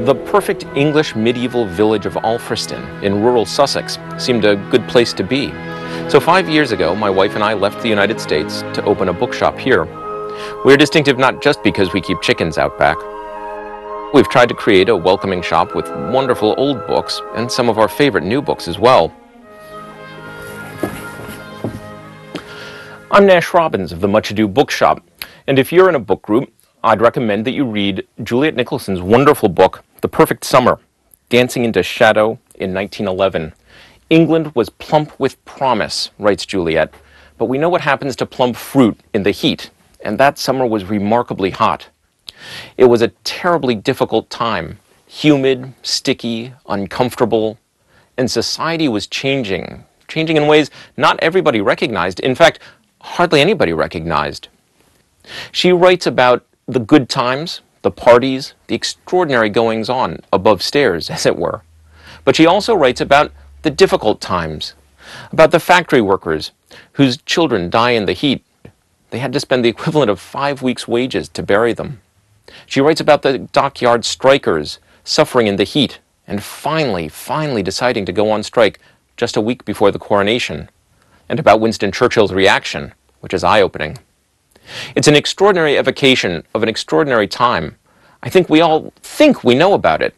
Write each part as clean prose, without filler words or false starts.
The perfect English medieval village of Alfriston in rural Sussex seemed a good place to be. So 5 years ago, my wife and I left the United States to open a bookshop here. We're distinctive not just because we keep chickens out back. We've tried to create a welcoming shop with wonderful old books and some of our favorite new books as well. I'm Nash Robbins of the Much Ado Bookshop, and if you're in a book group, I'd recommend that you read Juliet Nicholson's wonderful book, The Perfect Summer, Dancing into Shadow in 1911. England was plump with promise, writes Juliet, but we know what happens to plump fruit in the heat, and that summer was remarkably hot. It was a terribly difficult time, humid, sticky, uncomfortable, and society was changing in ways not everybody recognized. In fact, hardly anybody recognized. She writes about the good times, the parties, the extraordinary goings-on above stairs, as it were. But she also writes about the difficult times, about the factory workers whose children die in the heat. They had to spend the equivalent of 5 weeks' wages to bury them. She writes about the dockyard strikers suffering in the heat and finally deciding to go on strike just a week before the coronation, and about Winston Churchill's reaction, which is eye-opening. It's an extraordinary evocation of an extraordinary time. I think we all think we know about it,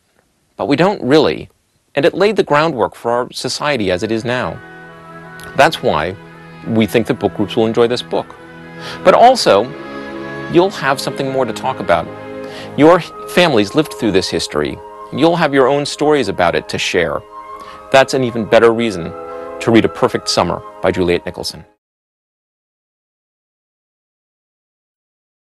but we don't really, and it laid the groundwork for our society as it is now. That's why we think that book groups will enjoy this book. But also, you'll have something more to talk about. Your family's lived through this history. You'll have your own stories about it to share. That's an even better reason to read A Perfect Summer by Juliet Nicholson.